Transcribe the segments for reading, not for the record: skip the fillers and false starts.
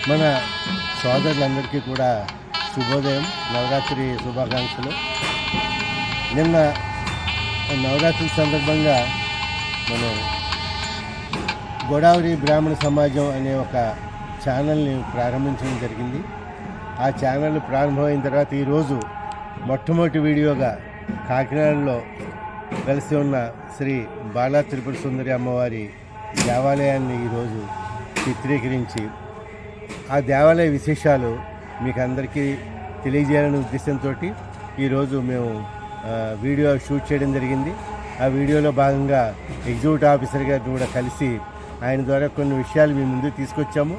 మన సోదరులందరికీ కూడా శుభోదయం, నవరాత్రి శుభాకాంక్షలు. నిన్న నవరాత్రి సందర్భంగా మనం గోదావరి బ్రాహ్మణ సమాజం అనే ఒక ఛానల్ని ప్రారంభించడం జరిగింది. ఆ ఛానల్ ప్రారంభమైన తర్వాత ఈరోజు మొట్టమొదటి వీడియోగా కాకినాడలో కలిసి ఉన్న శ్రీ బాలా త్రిపుర సుందరి అమ్మవారి దేవాలయాన్ని ఈరోజు చిత్రీకరించి ఆ దేవాలయ విశేషాలు మీకు అందరికీ తెలియజేయాలనే ఉద్దేశంతో ఈరోజు మేము వీడియో షూట్ చేయడం జరిగింది. ఆ వీడియోలో భాగంగా ఎగ్జిక్యూటివ్ ఆఫీసర్ గారిని కూడా కలిసి ఆయన ద్వారా కొన్ని విషయాలు మీ ముందు తీసుకొచ్చాము.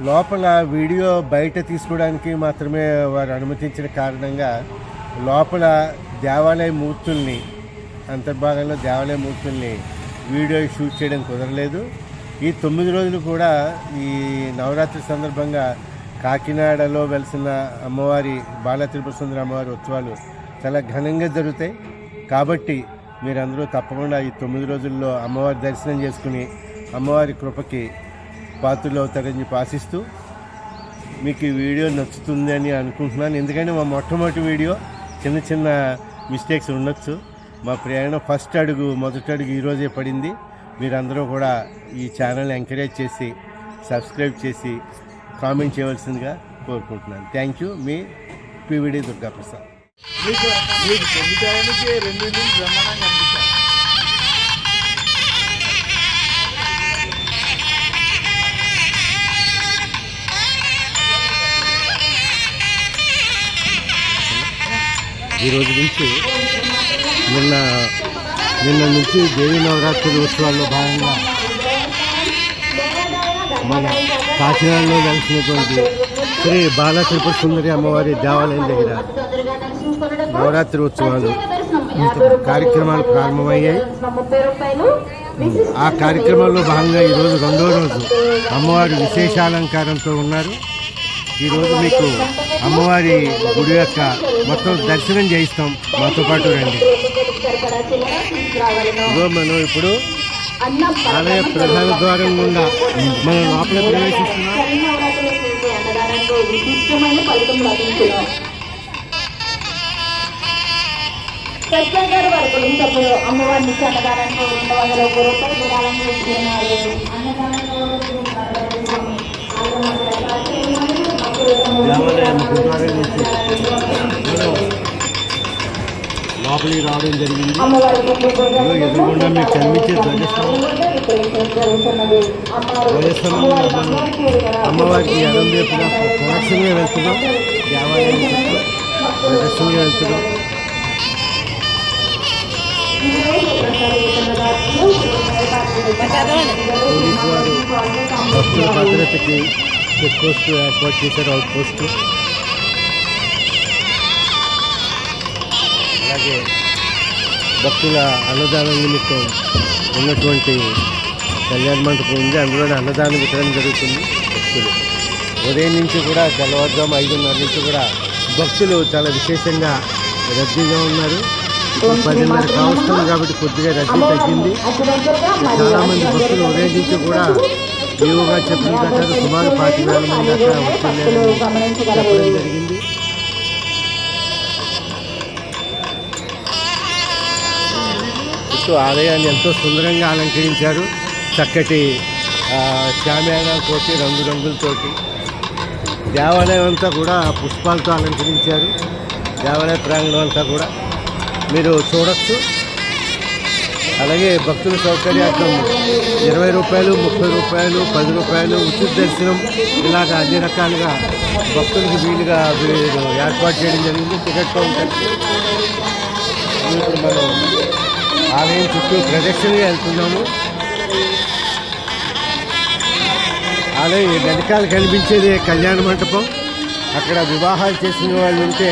లోపల వీడియో బయట తీసుకోవడానికి మాత్రమే వారు అనుమతించిన కారణంగా లోపల దేవాలయ మూర్తుల్ని, అంతర్భాగంలో దేవాలయ మూర్తుల్ని వీడియో షూట్ చేయడం కుదరలేదు. ఈ 9 రోజులు కూడా ఈ నవరాత్రి సందర్భంగా కాకినాడలో వెలిసిన అమ్మవారి బాలా త్రిపుర సుందరి అమ్మవారి ఉత్సవాలు చాలా ఘనంగా జరుగుతాయి. కాబట్టి మీరందరూ తప్పకుండా ఈ 9 రోజుల్లో అమ్మవారి దర్శనం చేసుకుని అమ్మవారి కృపకి పాత్రలు అవుతారని చెప్పి ఆశిస్తూ మీకు ఈ వీడియో నచ్చుతుంది అని అనుకుంటున్నాను. ఎందుకంటే మా మొట్టమొదటి వీడియో చిన్న చిన్న మిస్టేక్స్ ఉండొచ్చు. మా ప్రయాణం మొదటి అడుగు ఈరోజే పడింది. మీరందరూ కూడా ఈ ఛానల్ని ఎంకరేజ్ చేసి సబ్స్క్రైబ్ చేసి కామెంట్ చేయవలసిందిగా కోరుకుంటున్నాను. Thank you. Me PVD Durgaprasad. ఈరోజు నుంచి నిన్న నుంచి దేవీ నవరాత్రి ఉత్సవాల్లో భాగంగా మన కాకినాడలో కలిసినటువంటి శ్రీ బాలా త్రిపుర సుందరి అమ్మవారి దేవాలయం దగ్గర నవరాత్రి ఉత్సవాలు కార్యక్రమాలు ప్రారంభమయ్యాయి. ఆ కార్యక్రమంలో భాగంగా ఈరోజు 2వ రోజు అమ్మవారి విశేషాలంకారంతో ఉన్నారు. ఈరోజు మీకు అమ్మవారి గుడి యొక్క మొత్తం దర్శనం చేయిస్తాం. మాతో పాటు రండి. మనం ఇప్పుడు ఆలయ ప్రధాన ద్వారం గుండా మనం లోపల ప్రవేశిస్తున్నాం. అమ్మవారిని అన్నదానానికి 200 రూపాయలు విరాళంగా ఇస్తున్నారు. దేవాలయం గురుద్వారా నుంచి లోపలికి రావడం జరిగింది. ఎదురుగుండా మీకు కనిపించే ధ్వజస్తంభం అమ్మవారికి ఎడం వైపున ప్రదక్షిణగా వెళ్తున్నాం. దేవాలయం చుట్టూ ప్రదక్షిణగా వెళ్తున్నాం. పోలీసు వారు భక్తుల భద్రతకి చెక్ పోస్ట్ ఏర్పాటు చేశారు, అవుట్ పోస్ట్. అలాగే భక్తుల అన్నదానం నిమిత్తం ఉన్నటువంటి కళ్యాణ మండపం ఉంది. అందులో అన్నదాన వితరణ జరుగుతుంది. భక్తులు ఉదయం నుంచి కూడా తెల్లవారుజాము 5:30 నుంచి కూడా భక్తులు చాలా విశేషంగా రద్దీగా ఉన్నారు. 10:30 కావస్తుంది కాబట్టి కొద్దిగా రద్దీ తగ్గింది. చాలామంది భక్తులు ఉదయం నుంచి కూడా ఈవోగా చెప్పిన ప్రకారం సుమారు 40,000 మంది దాకా వచ్చిందని చెప్పడం జరిగింది. ఆలయాన్ని ఎంతో సుందరంగా అలంకరించారు. చక్కటి శామ్యానాలతోటి, రంగురంగులతోటి దేవాలయం అంతా కూడా పుష్పాలతో అలంకరించారు. దేవాలయ ప్రాంగణం అంతా కూడా మీరు చూడొచ్చు. అలాగే భక్తుల సౌకర్యార్థం 20 రూపాయలు, 30 రూపాయలు, 10 రూపాయలు ఉచిత దర్శనం ఇలాగ అన్ని రకాలుగా భక్తులకు వీలుగా ఏర్పాటు చేయడం జరిగింది. Ticket counter. ఇప్పుడు మనం ఆలయం చుట్టూ ప్రదక్షిణగా వెళ్తున్నాము. ఆలయం వెనకాల కనిపించేది కళ్యాణ మంటపం. అక్కడ వివాహాలు చేసిన వాళ్ళు ఉంటే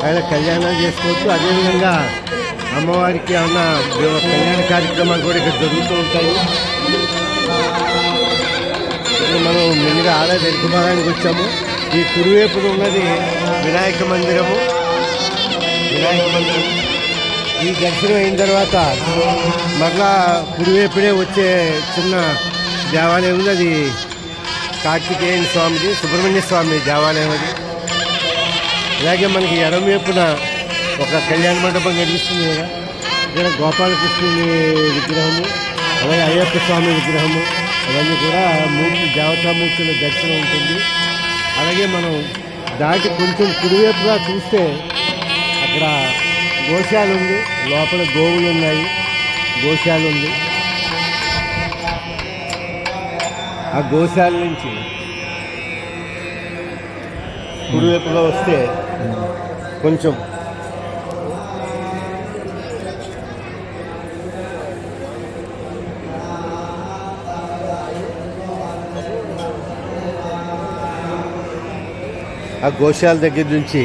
ఆయన కళ్యాణాలు చేసుకోవచ్చు. అదేవిధంగా అమ్మవారికి ఏమన్నా కళ్యాణ కార్యక్రమాలు కూడా ఇక్కడ జరుగుతూ ఉంటాయి. ఇప్పుడు మనం మెల్లిగా ఆలయ వెనుక భాగానికి వచ్చాము. ఈ కుడివైపున ఉన్నది వినాయక మందిరము. ఈ దర్శనం అయిన తర్వాత మరలా కుడివైపునే వచ్చే చిన్న దేవాలయం ఉంది. అది కార్తికేయన స్వామిది, సుబ్రహ్మణ్య స్వామి దేవాలయం అది. అలాగే మనకి ఎడమవైపున ఒక కళ్యాణ మండపం కనిపిస్తుంది కదా, ఇక్కడ గోపాలకృష్ణుని విగ్రహము, అలాగే అయ్యప్ప స్వామి విగ్రహము, అవన్నీ కూడా దేవతామూర్తుల దర్శనం ఉంటుంది. అలాగే మనం దాటి కొంచెం కుడివైపుగా చూస్తే అక్కడ గోశాల ఉంది, లోపల గోవులు ఉన్నాయి, గోశాల ఉంది. ఆ గోశాల నుంచి కుడివైపుగా వస్తే కొంచెం ఆ గోశాల దగ్గర నుంచి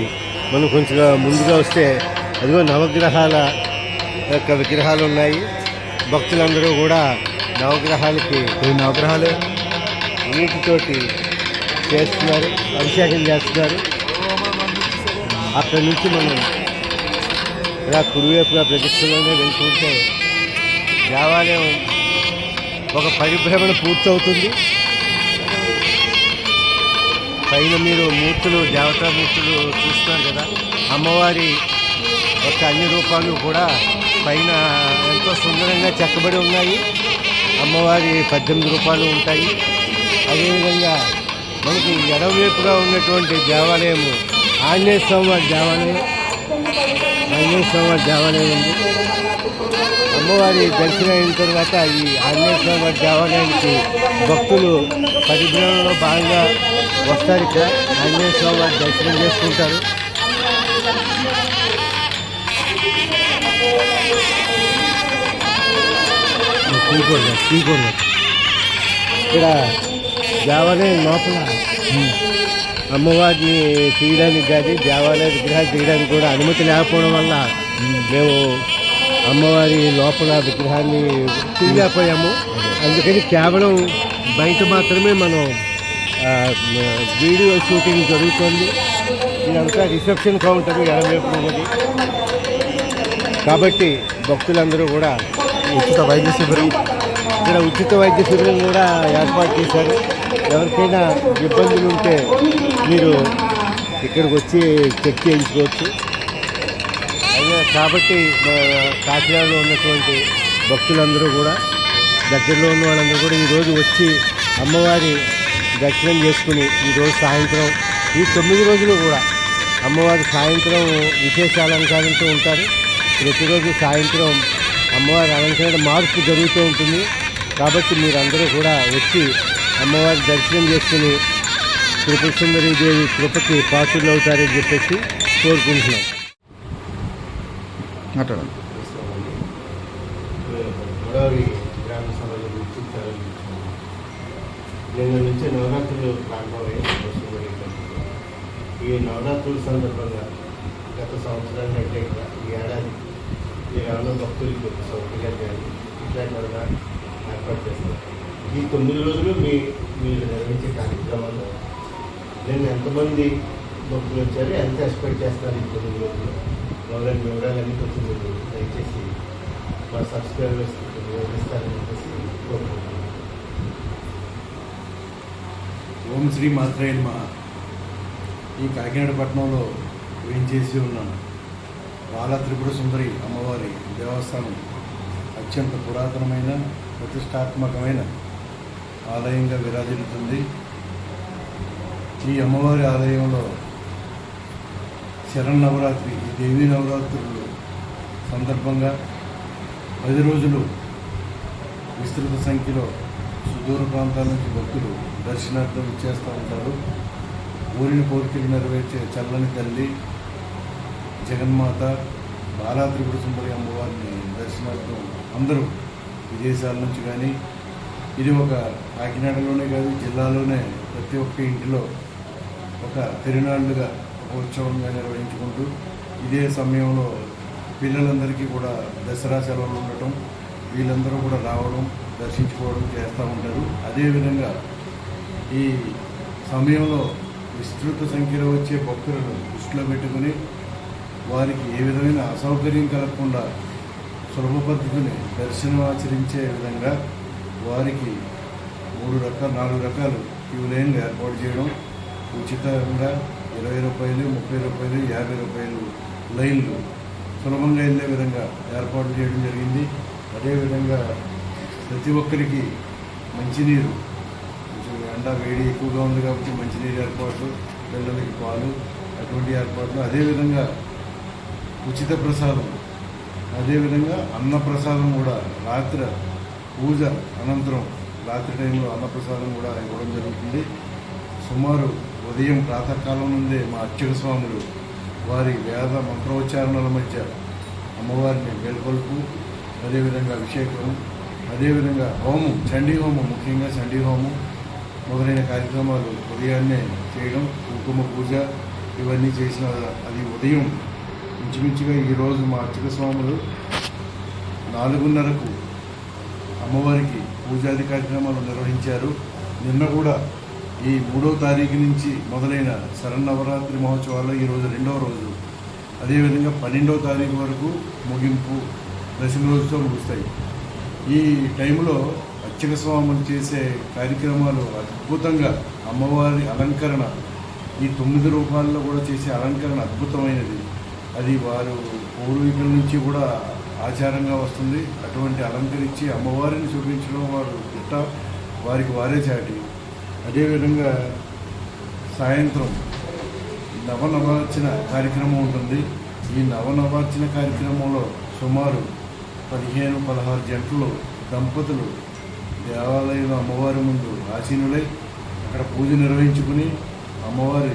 మనం కొంచెం ముందుగా వస్తే అదిగో నవగ్రహాల యొక్క విగ్రహాలు ఉన్నాయి. భక్తులందరూ కూడా నవగ్రహాలకి నవగ్రహాలు నీటితోటి చేస్తున్నారు, అభిషేకం చేస్తున్నారు. అక్కడి నుంచి మనం ఇలా కుడివైపుగా ప్రదక్షిణలోనే వెళ్తుంటే దేవాలయం ఒక పరిభ్రమణ పూర్తవుతుంది. పైన మీరు మూర్తులు, దేవతామూర్తులు చూస్తున్నారు కదా, అమ్మవారి యొక్క అన్ని రూపాలు కూడా పైన ఎంతో సుందరంగా చెక్కబడి ఉన్నాయి. అమ్మవారి 18 రూపాలు ఉంటాయి. అదేవిధంగా మనకి ఎడమవైపుగా ఉన్నటువంటి దేవాలయము ఆంజనేయ స్వామి దేవాలయం, ఆంజనేయ స్వామి దేవాలయం ఉంది. అమ్మవారి దర్శనం అయిన తర్వాత ఈ ఆంజనేయ స్వామి దేవాలయానికి భక్తులు పరిభ్రమణలో భాగంగా వస్తారు. ఇక్కడ ఆంజనేయ స్వామి దర్శనం చేసుకుంటారు. ఇక్కడ దేవాలయం లోపల అమ్మవారిని తీయడానికి కానీ దేవాలయ విగ్రహాలు తీయడానికి కూడా అనుమతి లేకపోవడం వల్ల మేము అమ్మవారి లోపల విగ్రహాన్ని తీయలేకపోయాము. అందుకని కేవలం బయట మాత్రమే మనం వీడియో షూటింగ్ జరుగుతుంది. ఇదంతా రిసెప్షన్ కౌంటర్ ఎడమవైపు ఉన్నది. కాబట్టి భక్తులందరూ కూడా ఉచిత వైద్య శిబిరం, ఇక్కడ ఉచిత వైద్య శిబిరం కూడా ఏర్పాటు చేశారు. ఎవరికైనా ఇబ్బందులు ఉంటే మీరు ఇక్కడికి వచ్చి చెక్ చేయించుకోవచ్చు. అదే కాబట్టి కాకినాడలో ఉన్నటువంటి భక్తులందరూ కూడా, దగ్గరలో ఉన్న వాళ్ళందరూ కూడా ఈరోజు వచ్చి అమ్మవారి దర్శనం చేసుకుని ఈరోజు సాయంత్రం ఈ 9 రోజులు కూడా అమ్మవారి సాయంత్రం విశేష అలంకారంతో ఉంటారు. ప్రతిరోజు సాయంత్రం అమ్మవారి అలంకరణ మార్పు జరుగుతూ ఉంటుంది. కాబట్టి మీరందరూ కూడా వచ్చి అమ్మవారి దర్శనం చేసుకుని త్రిపుర సుందరి దేవి కృపకి పాత్రలు అవుతారని చెప్పేసి కోరుకుంటున్నాం. గోదావరి గ్రామ సభల గురించి నిన్న నుంచి నవరాత్రులు ప్రారంభమయ్యాయి. ఈ నవరాత్రుల సందర్భంగా గత సంవత్సరాన్ని అంటే ఈ ఏడాది ఈ రాను భక్తులకి ఒక సౌకర్యాలు కానీ ఇట్లాంటివన్నా ఏర్పాటు చేస్తారు. ఈ 9 రోజులు మీరు నిర్వహించే కార్యక్రమాలు నేను ఎంతమంది భక్తులు వచ్చారు, ఎంత ఎక్స్పెక్ట్ చేస్తారు ఈ 9 రోజులు వాళ్ళని వివరాలన్నీ కొంచెం మీరు దయచేసి మా సబ్స్క్రైబర్స్ వివరిస్తారని చెప్పేసి కోరుకుంటున్నాను. ఓం శ్రీ మాత్రే నమః. ఈ కాకినాడ పట్టణంలో వేయించేసి ఉన్నాను బాల త్రిపుర సుందరి అమ్మవారి దేవస్థానం అత్యంత పురాతనమైన ప్రతిష్టాత్మకమైన ఆలయంగా విరాజిల్లుతుంది. ఈ అమ్మవారి ఆలయంలో శరన్నవరాత్రి, ఈ దేవీ నవరాత్రులు సందర్భంగా 10 రోజులు విస్తృత సంఖ్యలో సుదూర ప్రాంతాల నుంచి భక్తులు దర్శనార్థం ఇచ్చేస్తూ ఉంటారు. ఊరిని కోరికలు నెరవేర్చే చల్లని తల్లి జగన్మాత బాలా త్రిపుర సుందరి అమ్మవారిని దర్శనార్థం అందరూ విదేశాల నుంచి కానీ, ఇది ఒక కాకినాడలోనే కాదు జిల్లాలోనే ప్రతి ఒక్క ఇంటిలో ఒక తిరునాళ్ళుగా ఒక ఉత్సవంగా నిర్వహించుకుంటూ, ఇదే సమయంలో పిల్లలందరికీ కూడా దసరా సెలవులు ఉండటం, వీళ్ళందరూ కూడా రావడం దర్శించుకోవడం చేస్తూ ఉంటారు. అదేవిధంగా ఈ సమయంలో విస్తృత సంఖ్యలో వచ్చే భక్తులను దృష్టిలో పెట్టుకుని వారికి ఏ విధమైన అసౌకర్యం కలగకుండా సులభ పద్ధతిని దర్శనం ఆచరించే విధంగా వారికి 4 రకాలు క్యూ లైన్లు ఏర్పాటు చేయడం, ఉచితంగా 20 రూపాయలు, 30 రూపాయలు, 50 రూపాయలు లైన్లు సులభంగా వెళ్ళే విధంగా ఏర్పాటు చేయడం జరిగింది. అదేవిధంగా ప్రతి ఒక్కరికి మంచినీరు, కొంచెం ఎండ వేడి ఎక్కువగా ఉంది కాబట్టి మంచినీరు ఏర్పాట్లు, పిల్లలకి పాలు అటువంటి ఏర్పాట్లు, అదేవిధంగా ఉచిత ప్రసాదం, అదేవిధంగా అన్నప్రసాదం కూడా రాత్రి పూజ అనంతరం రాత్రి టైంలో అన్నప్రసాదం కూడా ఇవ్వడం జరుగుతుంది. సుమారు ఉదయం ప్రాతకాలం నుండే మా అర్చక స్వాములు వారి వేద మంత్రోచ్చారణల మధ్య అమ్మవారిని మేల్కొల్పు, అదేవిధంగా అభిషేకం, అదేవిధంగా హోమం, చండీ హోమం, ముఖ్యంగా చండీ హోమం మొదలైన కార్యక్రమాలు ఉదయాన్నే చేయడం, కుంకుమ పూజ ఇవన్నీ చేసిన అది ఉదయం ఇంచుమించుగా ఈరోజు మా అర్చక స్వాములు 4:30కు అమ్మవారికి పూజాది కార్యక్రమాలు నిర్వహించారు. నిన్న కూడా ఈ 3వ తారీఖు నుంచి మొదలైన శరన్నవరాత్రి మహోత్సవాల్లో ఈరోజు 2వ రోజు, అదేవిధంగా 12వ తారీఖు వరకు ముగింపు, దశమి రోజుతో ముగుస్తాయి. ఈ టైంలో అర్చక స్వాములు చేసే కార్యక్రమాలు అద్భుతంగా, అమ్మవారి అలంకరణ ఈ 9 రూపాయల్లో కూడా చేసే అలంకరణ అద్భుతమైనది. అది వారు పూర్వీకుల నుంచి కూడా ఆచారంగా వస్తుంది. అటువంటి అలంకరించి అమ్మవారిని చూపించడం వారు గిట్ట వారికి వారే చాటి. అదేవిధంగా సాయంత్రం నవనవార్చన కార్యక్రమం ఉంటుంది. ఈ నవనవార్చన కార్యక్రమంలో సుమారు 15-16 జంటలు దంపతులు దేవాలయంలో అమ్మవారి ముందు ఆసీనులై అక్కడ పూజ నిర్వహించుకుని అమ్మవారి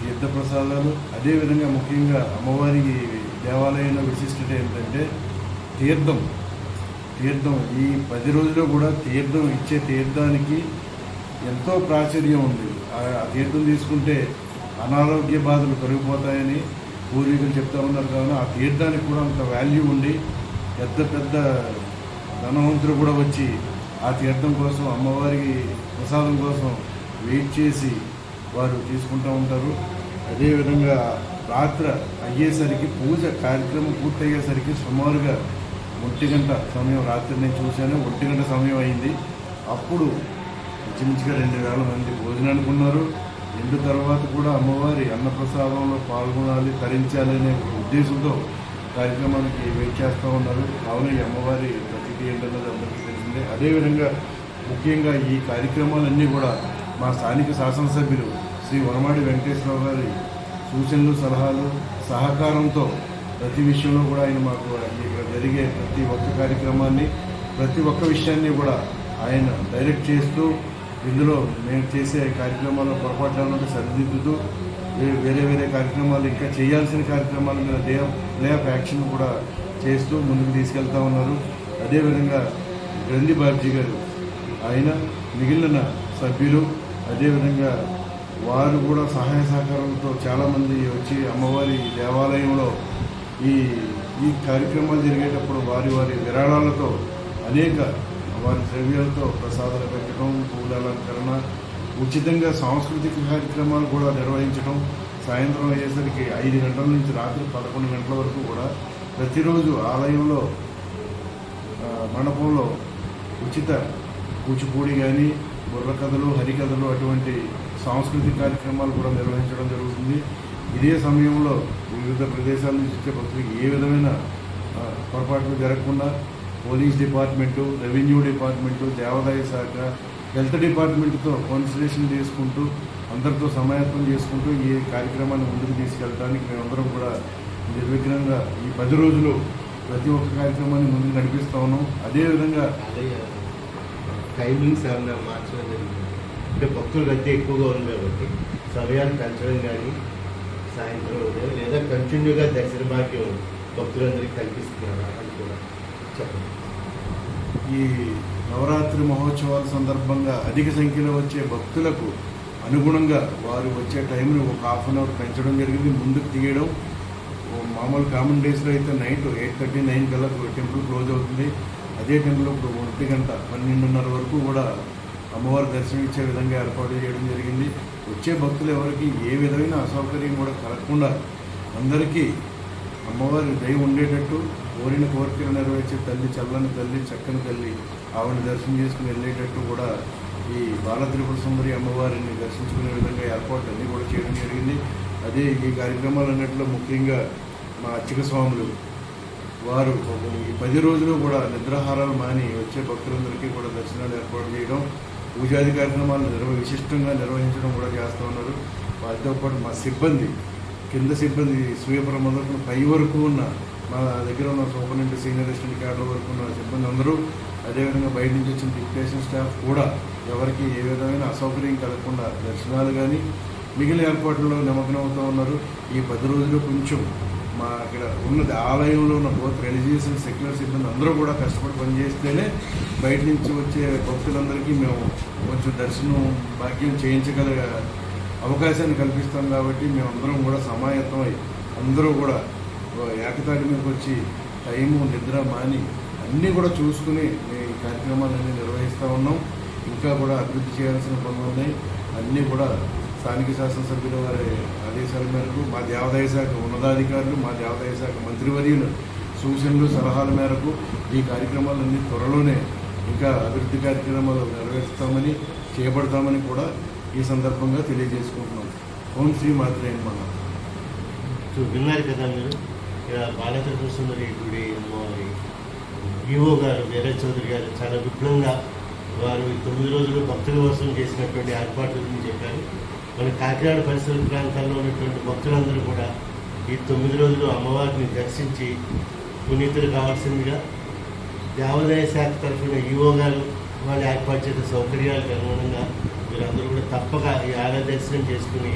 తీర్థప్రసాదాలు, అదేవిధంగా ముఖ్యంగా అమ్మవారికి దేవాలయంలో విశిష్టత ఏంటంటే తీర్థం ఈ 10 రోజుల్లో కూడా తీర్థం ఇచ్చే తీర్థానికి ఎంతో ప్రాచుర్యం ఉంది. ఆ తీర్థం తీసుకుంటే అనారోగ్య బాధలు తొలగిపోతాయని పూర్వీకులు చెప్తా ఉన్నారు. కావున ఆ తీర్థానికి కూడా అంత వాల్యూ ఉండి పెద్ద ధనవంతులు కూడా వచ్చి ఆ తీర్థం కోసం, అమ్మవారికి ప్రసాదం కోసం వెయిట్ చేసి వారు తీసుకుంటూ ఉంటారు. అదేవిధంగా రాత్రి అయ్యేసరికి పూజ కార్యక్రమం పూర్తయ్యేసరికి సుమారుగా 1 గంట సమయం, రాత్రి నేను చూశాను 1 గంట సమయం అయింది. అప్పుడు ఇంచుమించుగా 2,000 మంది భోజనానికి ఉన్నారు. ఎండు తర్వాత కూడా అమ్మవారి అన్నప్రసాదంలో పాల్గొనాలి, తరించాలనే ఉద్దేశంతో కార్యక్రమానికి వెయిట్ చేస్తూ ఉన్నారు. కావున ఈ అమ్మవారి ప్రతిథి ఏంటన్నది అందరికీ తెలిసిందే. అదేవిధంగా ముఖ్యంగా ఈ కార్యక్రమాలన్నీ కూడా మా స్థానిక శాసనసభ్యులు శ్రీ వనమాడి వెంకటేశ్వరరావు గారి సూచనలు, సలహాలు, సహకారంతో ప్రతి విషయంలో కూడా ఆయన మాకు ఇక్కడ జరిగే ప్రతి ఒక్క కార్యక్రమాన్ని, ప్రతి ఒక్క విషయాన్ని కూడా ఆయన డైరెక్ట్ చేస్తూ, ఇందులో మేము చేసే కార్యక్రమాల్లో పొరపాట్లను సరిదిద్దుతూ వేరే కార్యక్రమాలు, ఇంకా చేయాల్సిన కార్యక్రమాల మీద ప్లే ఆఫ్ యాక్షన్ కూడా చేస్తూ ముందుకు తీసుకెళ్తా ఉన్నారు. అదేవిధంగా గ్రంథి బాబ్జీ గారు, ఆయన మిగిలిన సభ్యులు, అదేవిధంగా వారు కూడా సహాయ సహకారంతో చాలామంది వచ్చి అమ్మవారి దేవాలయంలో ఈ కార్యక్రమాలు జరిగేటప్పుడు వారి విరాళాలతో అనేక వారి ద్రవ్యాలతో ప్రసాదాలు పెట్టడం, పూల అలంకరణ, ఉచితంగా సాంస్కృతిక కార్యక్రమాలు కూడా నిర్వహించడం. సాయంత్రం అయ్యేసరికి 5 గంటల నుంచి రాత్రి 11 గంటల వరకు కూడా ప్రతిరోజు ఆలయంలో మండపంలో ఉచిత కూచిపూడి కానీ, బుర్రకథలు, హరికథలు అటువంటి సాంస్కృతిక కార్యక్రమాలు కూడా నిర్వహించడం జరుగుతుంది. ఇదే సమయంలో వివిధ ప్రదేశాల నుంచి వచ్చే భక్తులకు ఏ విధమైన పొరపాట్లు జరగకుండా పోలీస్ డిపార్ట్మెంటు, రెవెన్యూ డిపార్ట్మెంటు, దేవాదాయ శాఖ, హెల్త్ డిపార్ట్మెంట్తో కన్సల్టేషన్ చేసుకుంటూ, అందరితో సమాయత్తం చేసుకుంటూ ఈ కార్యక్రమాన్ని ముందుకు తీసుకెళ్ళడానికి మేమందరం కూడా నిర్విఘ్నంగా ఈ 10 రోజులు ప్రతి ఒక్క కార్యక్రమాన్ని ముందుకు నడిపిస్తూ ఉన్నాం. అదేవిధంగా టైమింగ్స్ ఏమన్నా మార్చడం జరిగింది అంటే భక్తుల రద్దీ ఎక్కువగా ఉంది కాబట్టి సమయాన్ని పెంచడం కానీ, సాయంత్రం ఉదయం లేదా కంటిన్యూగా దర్శన భాగ్యం భక్తులందరికీ కల్పిస్తున్నారా అని కూడా చెప్పండి. ఈ నవరాత్రి మహోత్సవాల సందర్భంగా అధిక సంఖ్యలో వచ్చే భక్తులకు అనుగుణంగా వారు వచ్చే టైంని ఒక ½ అన్ అవర్ పెంచడం జరిగింది, ముందుకు తీయడం. మామూలు కామన్ డేస్లో అయితే నైట్ 8:30-9 కల్లా టెంపుల్ క్లోజ్ అవుతుంది. అదే టైంలో ఇప్పుడు 1 గంట 12:30 వరకు కూడా అమ్మవారి దర్శనం ఇచ్చే విధంగా ఏర్పాటు చేయడం జరిగింది. వచ్చే భక్తులు ఎవరికి ఏ విధమైన అసౌకర్యం కూడా కలగకుండా అందరికీ అమ్మవారి దయ ఉండేటట్టు, కోరిన కోరికలు నెరవేర్చే తల్లి, చల్లని తల్లి, చక్కని తల్లి, ఆవిడ దర్శనం చేసుకుని వెళ్ళేటట్టు కూడా ఈ బాల త్రిపుర సుందరి అమ్మవారిని దర్శించుకునే విధంగా ఏర్పాట్లు అన్నీ కూడా చేయడం జరిగింది. అదే ఈ కార్యక్రమాలన్నింటిలో ముఖ్యంగా మా అర్చక స్వాములు వారు ఈ 10 రోజులు కూడా నిద్రాహారాలు మాని వచ్చే భక్తులందరికీ కూడా దర్శనాలు ఏర్పాటు చేయడం, పూజాది కార్యక్రమాలు విశిష్టంగా నిర్వహించడం కూడా చేస్తూ ఉన్నారు. వాటితో పాటు మా సిబ్బంది, కింద సిబ్బంది స్వీపర్ మొదలు పై వరకు ఉన్న మా దగ్గర ఉన్న సూపరింటెండెంట్, సీనియర్ అసిస్టెంట్ క్యాడర్ వరకు ఉన్న సిబ్బంది అందరూ, అదేవిధంగా బయట నుంచి వచ్చిన డిప్యుటేషన్ స్టాఫ్ కూడా ఎవరికి ఏ విధమైన అసౌకర్యం కలగకుండా దర్శనాలు కానీ మిగిలిన ఏర్పాట్లలో నిమగ్నం అవుతూ ఉన్నారు. ఈ 10 రోజులు కొంచెం మా ఇక్కడ ఉన్నది ఆలయంలో ఉన్న బోత్ రిలీజియస్ అండ్ సెక్యులర్ సిబ్బంది అందరూ కూడా కష్టపడి పనిచేస్తేనే బయట నుంచి వచ్చే భక్తులందరికీ మేము కొంచెం దర్శనం భాగ్యం చేయించగల అవకాశాన్ని కల్పిస్తాం. కాబట్టి మేమందరం కూడా సమాయత్తమై అందరూ కూడా ఏకతాటి మీదకి వచ్చి టైము నిద్ర మాని అన్నీ కూడా చూసుకుని మేము ఈ కార్యక్రమాలన్నీ నిర్వహిస్తూ ఉన్నాం. ఇంకా కూడా అభివృద్ధి చేయాల్సిన పనులు ఉన్నాయి. అన్నీ కూడా స్థానిక శాసనసభ్యుల వారి ఆదేశాల మేరకు మా దేవాదాయ శాఖ ఉన్నతాధికారులు, మా దేవాదాయ శాఖ మంత్రివర్యులు సూచనలు సలహాల మేరకు ఈ కార్యక్రమాలన్నీ త్వరలోనే ఇంకా అభివృద్ధి కార్యక్రమాలు నెరవేరుస్తామని చేపడతామని కూడా ఈ సందర్భంగా తెలియజేసుకుంటున్నాం. ఓం శ్రీ మాత్రే నమః. విన్నారు కదా మీరు, బాల త్రిపుర సుందరి గుడి అమ్మవారి ఈవో గారు వీరజ్ చౌదరి గారు చాలా విపులంగా వారు 9 రోజులు భక్తుల కోసం చేసినటువంటి ఏర్పాట్ల గురించి చెప్పారు. మన కాకినాడ పరిసర ప్రాంతాల్లో ఉన్నటువంటి భక్తులందరూ కూడా ఈ 9 రోజులు అమ్మవారిని దర్శించి పునీతులు కావాల్సిందిగా దేవాదాయ శాఖ తరఫున ఈవో గారు వాళ్ళు ఏర్పాటు చేసే సౌకర్యాలకు అనుగుణంగా మీరందరూ కూడా తప్పక ఈ ఆలయ దర్శనం చేసుకుని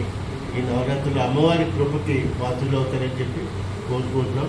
ఈ నవరాత్రులు అమ్మవారి కృపకి పాత్రలు అవుతారని చెప్పి కోరుకుంటున్నాం.